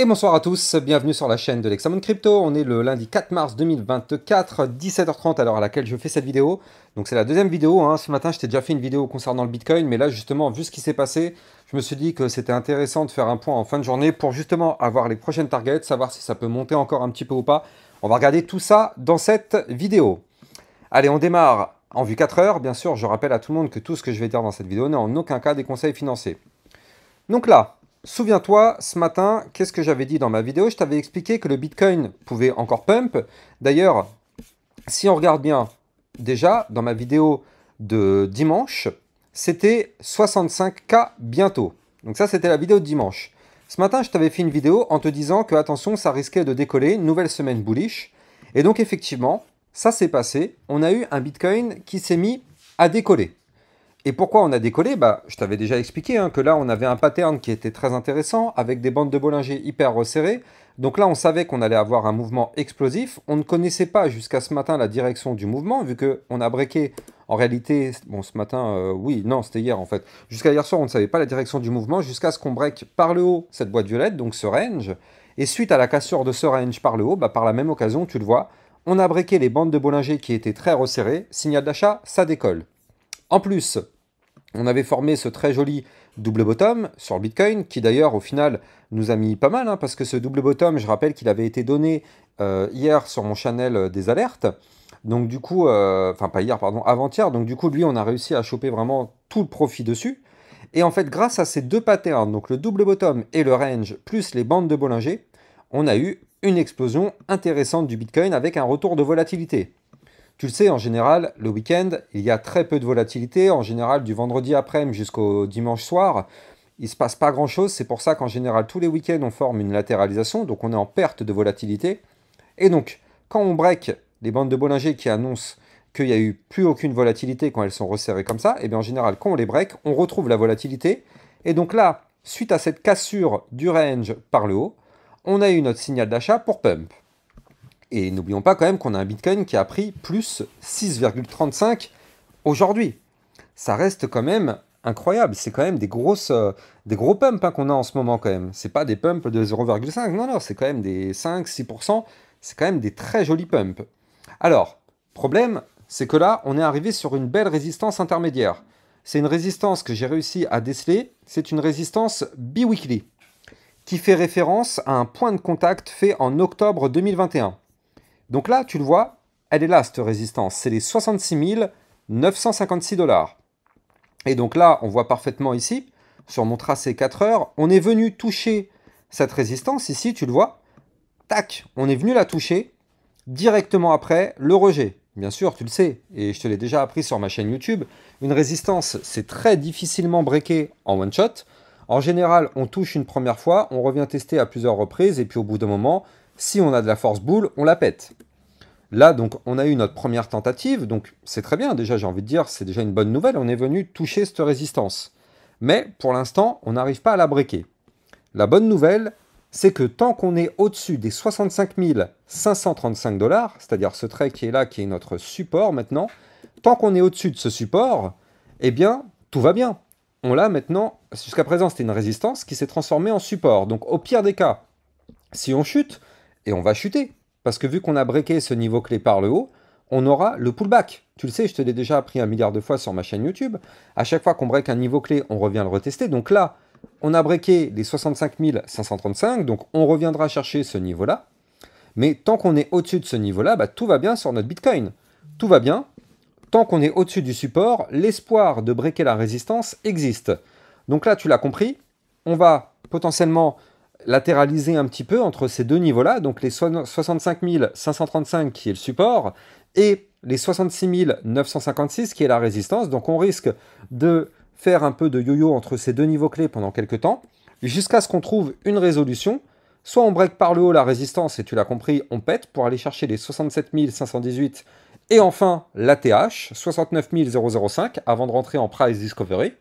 Et bonsoir à tous, bienvenue sur la chaîne de Lexamon Crypto. On est le lundi 4 mars 2024, 17h30 à l'heure à laquelle je fais cette vidéo. Donc c'est la deuxième vidéo, hein. Ce matin je t'ai déjà fait une vidéo concernant le Bitcoin, mais là justement, vu ce qui s'est passé, je me suis dit que c'était intéressant de faire un point en fin de journée pour justement avoir les prochaines targets, savoir si ça peut monter encore un petit peu ou pas. On va regarder tout ça dans cette vidéo. Allez, on démarre en vue 4 heures. Bien sûr, je rappelle à tout le monde que tout ce que je vais dire dans cette vidéo n'est en aucun cas des conseils financiers. Donc là, souviens-toi, ce matin, qu'est-ce que j'avais dit dans ma vidéo? Je t'avais expliqué que le Bitcoin pouvait encore pump. D'ailleurs, si on regarde bien, déjà, dans ma vidéo de dimanche, c'était 65K bientôt. Donc ça, c'était la vidéo de dimanche. Ce matin, je t'avais fait une vidéo en te disant que, attention, ça risquait de décoller, nouvelle semaine bullish. Et donc, effectivement, ça s'est passé. On a eu un Bitcoin qui s'est mis à décoller. Et pourquoi on a décollé? Je t'avais déjà expliqué que là, on avait un pattern qui était très intéressant, avec des bandes de Bollinger hyper resserrées. Donc là, on savait qu'on allait avoir un mouvement explosif. On ne connaissait pas jusqu'à ce matin la direction du mouvement, vu qu'on a breaké, en réalité, bon, ce matin, oui, non, c'était hier en fait. Jusqu'à hier soir, on ne savait pas la direction du mouvement, jusqu'à ce qu'on break par le haut cette boîte violette, donc ce range. Et suite à la cassure de ce range par le haut, par la même occasion, tu le vois, on a breaké les bandes de Bollinger qui étaient très resserrées. Signal d'achat, ça décolle. En plus, on avait formé ce très joli double bottom sur le Bitcoin, qui d'ailleurs au final nous a mis pas mal, parce que ce double bottom, je rappelle qu'il avait été donné hier sur mon channel des alertes. Donc du coup, enfin pas hier, pardon, avant-hier. Donc du coup, lui, on a réussi à choper vraiment tout le profit dessus. Et en fait, grâce à ces deux patterns, donc le double bottom et le range, plus les bandes de Bollinger, on a eu une explosion intéressante du Bitcoin avec un retour de volatilité. Tu le sais, en général, le week-end, il y a très peu de volatilité. En général, du vendredi après-midi jusqu'au dimanche soir, il ne se passe pas grand-chose. C'est pour ça qu'en général, tous les week-ends, on forme une latéralisation. Donc, on est en perte de volatilité. Et donc, quand on break les bandes de Bollinger qui annoncent qu'il n'y a eu plus aucune volatilité quand elles sont resserrées comme ça, et bien en général, quand on les break, on retrouve la volatilité. Et donc là, suite à cette cassure du range par le haut, on a eu notre signal d'achat pour pump. Et n'oublions pas quand même qu'on a un Bitcoin qui a pris plus 6,35 aujourd'hui. Ça reste quand même incroyable. C'est quand même des gros pumps qu'on a en ce moment quand même. C'est pas des pumps de 0,5. Non, non, c'est quand même des 5-6%. C'est quand même des très jolis pumps. Alors, problème, c'est que là, on est arrivé sur une belle résistance intermédiaire. C'est une résistance que j'ai réussi à déceler. C'est une résistance bi-weekly qui fait référence à un point de contact fait en octobre 2021. Donc là, tu le vois, elle est là, cette résistance. C'est les 66 956 $. Et donc là, on voit parfaitement ici, sur mon tracé 4 heures, on est venu toucher cette résistance. Ici, tu le vois. Tac, on est venu la toucher directement après le rejet. Bien sûr, tu le sais, et je te l'ai déjà appris sur ma chaîne YouTube, une résistance, c'est très difficilement breaké en one shot. En général, on touche une première fois, on revient tester à plusieurs reprises, et puis au bout d'un moment, si on a de la force boule, on la pète. Là, donc, on a eu notre première tentative, donc c'est très bien, déjà, j'ai envie de dire, c'est déjà une bonne nouvelle, on est venu toucher cette résistance. Mais, pour l'instant, on n'arrive pas à la breaker. La bonne nouvelle, c'est que tant qu'on est au-dessus des 65 535 $, c'est-à-dire ce trait qui est là, qui est notre support maintenant, tant qu'on est au-dessus de ce support, eh bien, tout va bien. On l'a maintenant, jusqu'à présent, c'était une résistance qui s'est transformée en support. Donc, au pire des cas, si on chute, et on va chuter, parce que vu qu'on a breaké ce niveau clé par le haut, on aura le pullback. Tu le sais, je te l'ai déjà appris 1 milliard de fois sur ma chaîne YouTube. À chaque fois qu'on break un niveau clé, on revient le retester. Donc là, on a breaké les 65 535, donc on reviendra chercher ce niveau-là. Mais tant qu'on est au-dessus de ce niveau-là, tout va bien sur notre Bitcoin. Tout va bien. Tant qu'on est au-dessus du support, l'espoir de breaker la résistance existe. Donc là, tu l'as compris, on va potentiellement latéraliser un petit peu entre ces deux niveaux-là, donc les 65 535 qui est le support, et les 66 956 qui est la résistance. Donc on risque de faire un peu de yo-yo entre ces deux niveaux clés pendant quelques temps, jusqu'à ce qu'on trouve une résolution. Soit on break par le haut la résistance, et tu l'as compris, on pète pour aller chercher les 67 518, et enfin l'ATH, 69 005, avant de rentrer en price discovery.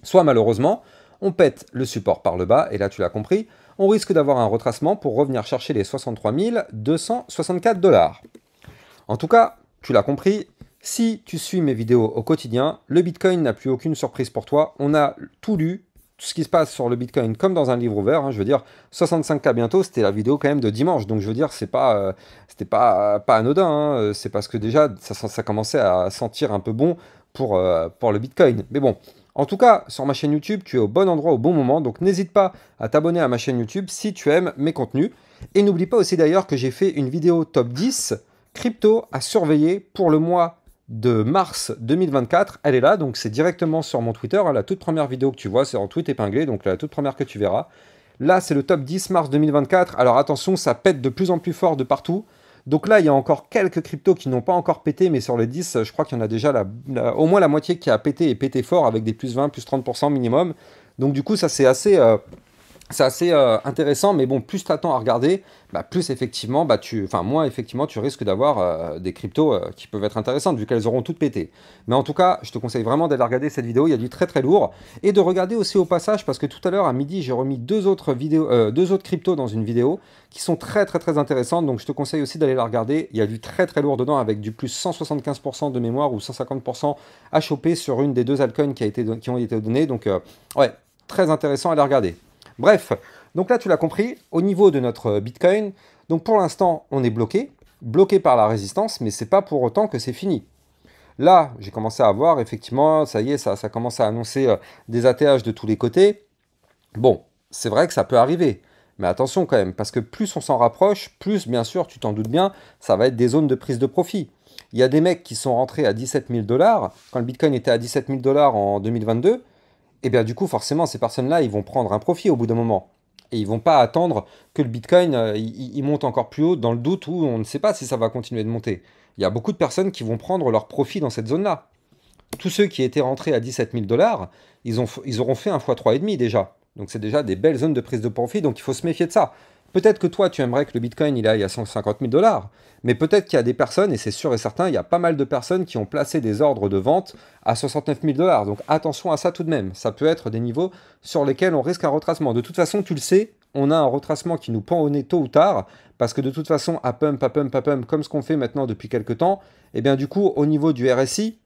Soit malheureusement, on pète le support par le bas, et là tu l'as compris, on risque d'avoir un retracement pour revenir chercher les 63 264 $. En tout cas, tu l'as compris, si tu suis mes vidéos au quotidien, le Bitcoin n'a plus aucune surprise pour toi. On a tout lu, tout ce qui se passe sur le Bitcoin comme dans un livre ouvert, hein, je veux dire, 65K bientôt, c'était la vidéo quand même de dimanche, donc je veux dire, c'était pas anodin, hein, c'est parce que déjà, ça commençait à sentir un peu bon pour le Bitcoin. Mais bon, en tout cas, sur ma chaîne YouTube, tu es au bon endroit au bon moment, donc n'hésite pas à t'abonner à ma chaîne YouTube si tu aimes mes contenus. Et n'oublie pas aussi d'ailleurs que j'ai fait une vidéo top 10 crypto à surveiller pour le mois de mars 2024. Elle est là, donc c'est directement sur mon Twitter. Hein, la toute première vidéo que tu vois, c'est en tweet épinglé, donc la toute première que tu verras. Là, c'est le top 10 mars 2024. Alors attention, ça pète de plus en plus fort de partout. Donc là, il y a encore quelques cryptos qui n'ont pas encore pété, mais sur les 10, je crois qu'il y en a déjà au moins la moitié qui a pété et pété fort avec des plus 20, plus 30% minimum. Donc du coup, ça c'est assez intéressant, mais bon, plus tu attends à regarder, bah, plus effectivement, moins effectivement, tu risques d'avoir des cryptos qui peuvent être intéressantes, vu qu'elles auront toutes pété. Mais en tout cas, je te conseille vraiment d'aller regarder cette vidéo, il y a du très très lourd. Et de regarder aussi au passage, parce que tout à l'heure, à midi, j'ai remis deux autres cryptos dans une vidéo, qui sont très très très intéressantes, donc je te conseille aussi d'aller la regarder. Il y a du très très lourd dedans, avec du plus 175% de mémoire, ou 150% à choper sur une des deux altcoins qui ont été données, donc ouais, très intéressant à les regarder. Bref, donc là tu l'as compris, au niveau de notre Bitcoin, donc pour l'instant on est bloqué par la résistance, mais c'est pas pour autant que c'est fini. Là, j'ai commencé à voir, effectivement, ça y est, ça commence à annoncer des ATH de tous les côtés. Bon, c'est vrai que ça peut arriver, mais attention quand même, parce que plus on s'en rapproche, plus, bien sûr, tu t'en doutes bien, ça va être des zones de prise de profit. Il y a des mecs qui sont rentrés à 17 000 $, quand le Bitcoin était à 17 000 $ en 2022, et bien du coup, forcément, ces personnes-là, ils vont prendre un profit au bout d'un moment. Et ils vont pas attendre que le Bitcoin il monte encore plus haut dans le doute où on ne sait pas si ça va continuer de monter. Il y a beaucoup de personnes qui vont prendre leur profit dans cette zone-là. Tous ceux qui étaient rentrés à 17 000 $, ils auront fait un x 3,5 déjà. Donc c'est déjà des belles zones de prise de profit, donc il faut se méfier de ça. Peut-être que toi, tu aimerais que le Bitcoin il aille à 150 000 $, mais peut-être qu'il y a des personnes, et c'est sûr et certain, il y a pas mal de personnes qui ont placé des ordres de vente à 69 000 $. Donc attention à ça tout de même. Ça peut être des niveaux sur lesquels on risque un retracement. De toute façon, tu le sais, on a un retracement qui nous pend au nez tôt ou tard, parce que de toute façon, à pump, comme ce qu'on fait maintenant depuis quelques temps, et bien du coup, au niveau du RSI,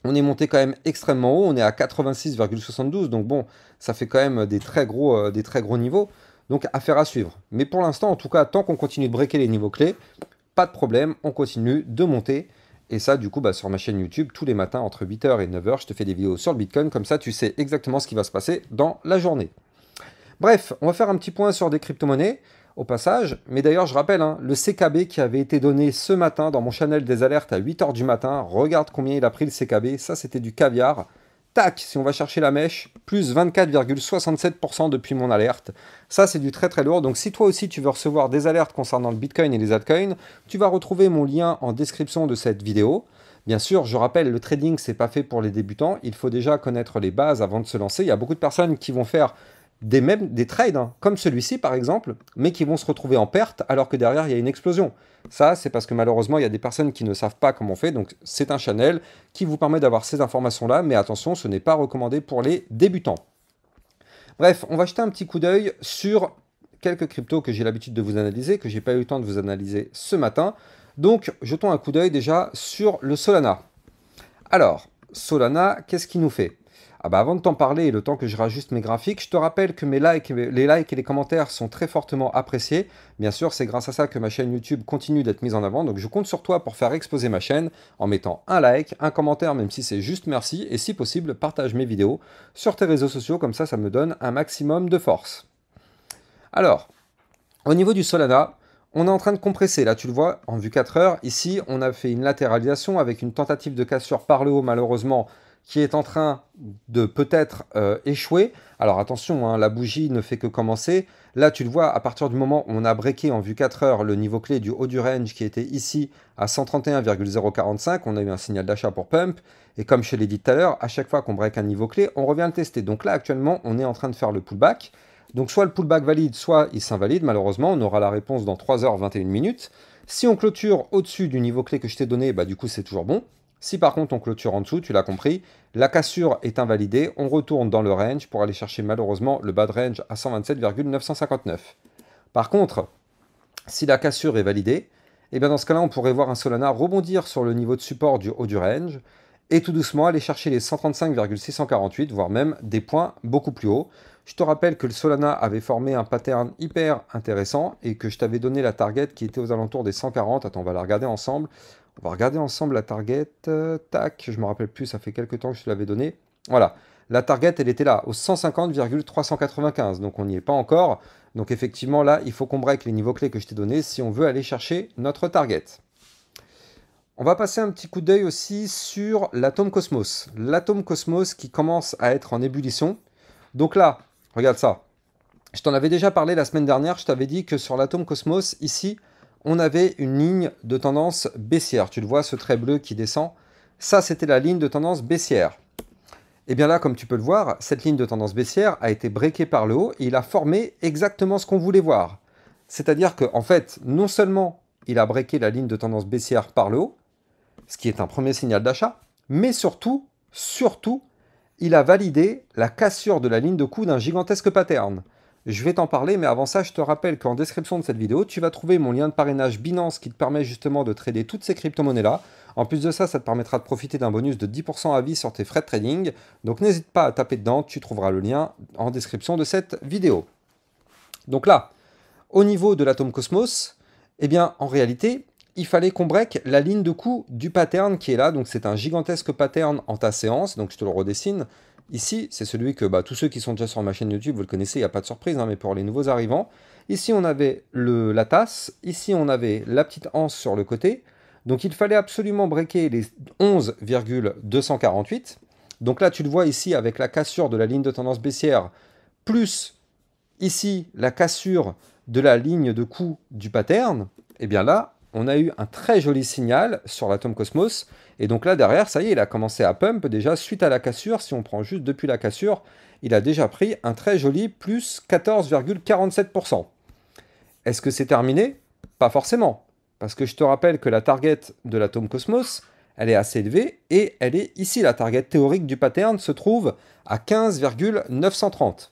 on est monté quand même extrêmement haut, on est à 86,72, donc bon, ça fait quand même des très gros niveaux. Donc affaire à suivre. Mais pour l'instant, en tout cas, tant qu'on continue de breaker les niveaux clés, pas de problème, on continue de monter. Et ça, du coup, sur ma chaîne YouTube, tous les matins, entre 8h et 9h, je te fais des vidéos sur le Bitcoin, comme ça tu sais exactement ce qui va se passer dans la journée. Bref, on va faire un petit point sur des crypto-monnaies, au passage. Mais d'ailleurs, je rappelle, hein, le CKB qui avait été donné ce matin dans mon channel des alertes à 8h du matin, regarde combien il a pris le CKB, ça c'était du caviar. Tac, si on va chercher la mèche, plus 24,67% depuis mon alerte. Ça, c'est du très très lourd. Donc si toi aussi tu veux recevoir des alertes concernant le Bitcoin et les altcoins, tu vas retrouver mon lien en description de cette vidéo. Bien sûr, je rappelle, le trading, c'est pas fait pour les débutants. Il faut déjà connaître les bases avant de se lancer. Il y a beaucoup de personnes qui vont faire des trades, hein, comme celui-ci par exemple, mais qui vont se retrouver en perte alors que derrière il y a une explosion. Ça, c'est parce que malheureusement, il y a des personnes qui ne savent pas comment on fait, donc c'est un channel qui vous permet d'avoir ces informations-là, mais attention, ce n'est pas recommandé pour les débutants. Bref, on va jeter un petit coup d'œil sur quelques cryptos que j'ai l'habitude de vous analyser, que j'ai pas eu le temps de vous analyser ce matin. Donc, jetons un coup d'œil déjà sur le Solana. Alors, Solana, qu'est-ce qu'il nous fait ? Ah bah avant de t'en parler et le temps que je rajuste mes graphiques, je te rappelle que les likes et les commentaires sont très fortement appréciés. Bien sûr, c'est grâce à ça que ma chaîne YouTube continue d'être mise en avant. Donc je compte sur toi pour faire exploser ma chaîne en mettant un like, un commentaire, même si c'est juste merci. Et si possible, partage mes vidéos sur tes réseaux sociaux, comme ça me donne un maximum de force. Alors, au niveau du Solana, on est en train de compresser. Là, tu le vois, en vue 4 heures. Ici, on a fait une latéralisation avec une tentative de cassure par le haut, malheureusement, qui est en train de peut-être échouer. Alors attention, hein, la bougie ne fait que commencer. Là, tu le vois, à partir du moment où on a breaké en vue 4 heures le niveau clé du haut du range qui était ici à 131,045, on a eu un signal d'achat pour pump. Et comme je l'ai dit tout à l'heure, à chaque fois qu'on break un niveau clé, on revient le tester. Donc là, actuellement, on est en train de faire le pullback. Donc soit le pullback valide, soit il s'invalide. Malheureusement, on aura la réponse dans 3h21. Si on clôture au-dessus du niveau clé que je t'ai donné, bah, du coup, c'est toujours bon. Si par contre on clôture en dessous, tu l'as compris, la cassure est invalidée, on retourne dans le range pour aller chercher malheureusement le bas de range à 127,959. Par contre, si la cassure est validée, et bien dans ce cas-là, on pourrait voir un Solana rebondir sur le niveau de support du haut du range et tout doucement aller chercher les 135,648, voire même des points beaucoup plus hauts. Je te rappelle que le Solana avait formé un pattern hyper intéressant et que je t'avais donné la target qui était aux alentours des 140. Attends, on va la regarder ensemble. On va regarder ensemble la target. Tac, je me rappelle plus, ça fait quelques temps que je te l'avais donné. Voilà, la target, elle était là, aux 150,395. Donc on n'y est pas encore. Donc effectivement, là, il faut qu'on break les niveaux clés que je t'ai donnés si on veut aller chercher notre target. On va passer un petit coup d'œil aussi sur l'Atom Cosmos. L'Atom Cosmos qui commence à être en ébullition. Donc là, regarde ça. Je t'en avais déjà parlé la semaine dernière. Je t'avais dit que sur l'Atom Cosmos, ici, on avait une ligne de tendance baissière. Tu le vois, ce trait bleu qui descend. Ça, c'était la ligne de tendance baissière. Et bien là, comme tu peux le voir, cette ligne de tendance baissière a été breakée par le haut et il a formé exactement ce qu'on voulait voir. C'est-à-dire qu'en fait, non seulement il a breaké la ligne de tendance baissière par le haut, ce qui est un premier signal d'achat, mais surtout, il a validé la cassure de la ligne de coup d'un gigantesque pattern. Je vais t'en parler, mais avant ça, je te rappelle qu'en description de cette vidéo, tu vas trouver mon lien de parrainage Binance qui te permet justement de trader toutes ces crypto-monnaies-là. En plus de ça, ça te permettra de profiter d'un bonus de 10% à vie sur tes frais de trading. Donc n'hésite pas à taper dedans, tu trouveras le lien en description de cette vidéo. Donc là, au niveau de l'Atom Cosmos, eh bien, en réalité, il fallait qu'on break la ligne de coup du pattern qui est là. Donc c'est un gigantesque pattern en ta séance. Donc je te le redessine. Ici, c'est celui que tous ceux qui sont déjà sur ma chaîne YouTube, vous le connaissez, il n'y a pas de surprise, hein, mais pour les nouveaux arrivants. Ici, on avait la tasse. Ici, on avait la petite anse sur le côté. Donc il fallait absolument breaker les 11,248. Donc là, tu le vois ici avec la cassure de la ligne de tendance baissière, plus ici la cassure de la ligne de coup du pattern. Et bien là, on a eu un très joli signal sur l'Atom Cosmos. Et donc là, derrière, ça y est, il a commencé à pump déjà suite à la cassure. Si on prend juste depuis la cassure, il a déjà pris un très joli plus 14,47%. Est-ce que c'est terminé? Pas forcément. Parce que je te rappelle que la target de l'Atom Cosmos, elle est assez élevée et elle est ici. La target théorique du pattern se trouve à 15,930.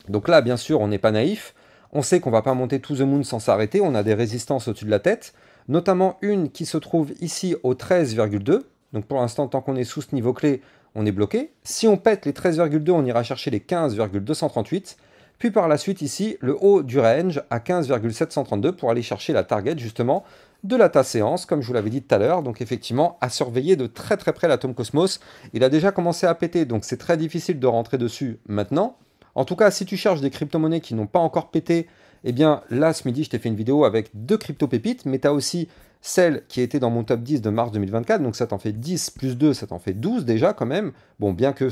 Donc là, bien sûr, on n'est pas naïf. On sait qu'on ne va pas monter to the moon sans s'arrêter. On a des résistances au-dessus de la tête, notamment une qui se trouve ici au 13,2. Donc pour l'instant, tant qu'on est sous ce niveau clé, on est bloqué. Si on pète les 13,2, on ira chercher les 15,238. Puis par la suite, ici, le haut du range à 15,732 pour aller chercher la target, justement, de la tasse séance, comme je vous l'avais dit tout à l'heure. Donc effectivement, à surveiller de très très près l'Atom Cosmos. Il a déjà commencé à péter, donc c'est très difficile de rentrer dessus maintenant. En tout cas, si tu cherches des crypto-monnaies qui n'ont pas encore pété, eh bien là, ce midi, je t'ai fait une vidéo avec 2 crypto-pépites, mais tu as aussi celle qui était dans mon top 10 de mars 2024, donc ça t'en fait 10 plus 2, ça t'en fait 12 déjà quand même. Bon, bien que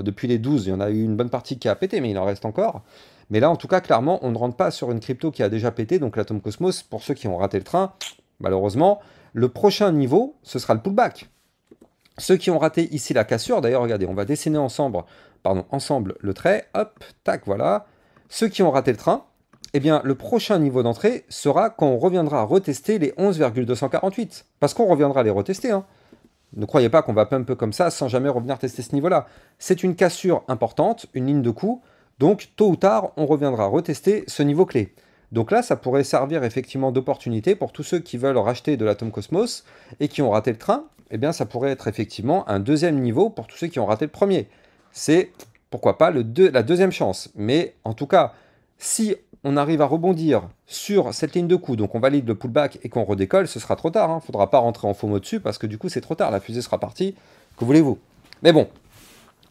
depuis les 12, il y en a eu une bonne partie qui a pété, mais il en reste encore. Mais là, en tout cas, clairement, on ne rentre pas sur une crypto qui a déjà pété, donc l'Atom Cosmos, pour ceux qui ont raté le train, malheureusement, le prochain niveau, ce sera le pullback. Ceux qui ont raté ici la cassure, d'ailleurs, regardez, on va dessiner ensemble le trait, hop, tac, voilà. Ceux qui ont raté le train, eh bien, le prochain niveau d'entrée sera quand on reviendra retester les 11,248. Parce qu'on reviendra les retester, hein. Ne croyez pas qu'on va pump comme ça sans jamais revenir tester ce niveau-là. C'est une cassure importante, une ligne de coup, donc tôt ou tard, on reviendra retester ce niveau clé. Donc là, ça pourrait servir effectivement d'opportunité pour tous ceux qui veulent racheter de l'Atom Cosmos et qui ont raté le train. Eh bien, ça pourrait être effectivement un deuxième niveau pour tous ceux qui ont raté le premier. C'est, pourquoi pas, la deuxième chance. Mais en tout cas, si on arrive à rebondir sur cette ligne de coup, donc on valide le pullback et qu'on redécolle, ce sera trop tard. Il ne faudra pas rentrer en FOMO dessus parce que du coup, c'est trop tard. La fusée sera partie. Que voulez-vous? Mais bon,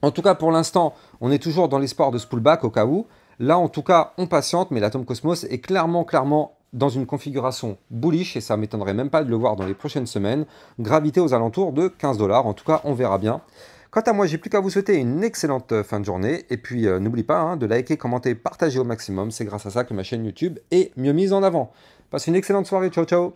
en tout cas, pour l'instant, on est toujours dans l'espoir de ce pullback au cas où. Là, en tout cas, on patiente, mais l'Atom Cosmos est clairement dans une configuration bullish, et ça ne m'étonnerait même pas de le voir dans les prochaines semaines, gravité aux alentours de 15 $. En tout cas, on verra bien. Quant à moi, j'ai plus qu'à vous souhaiter une excellente fin de journée. Et puis, n'oublie pas de liker, commenter, partager au maximum. C'est grâce à ça que ma chaîne YouTube est mieux mise en avant. Passe une excellente soirée. Ciao, ciao.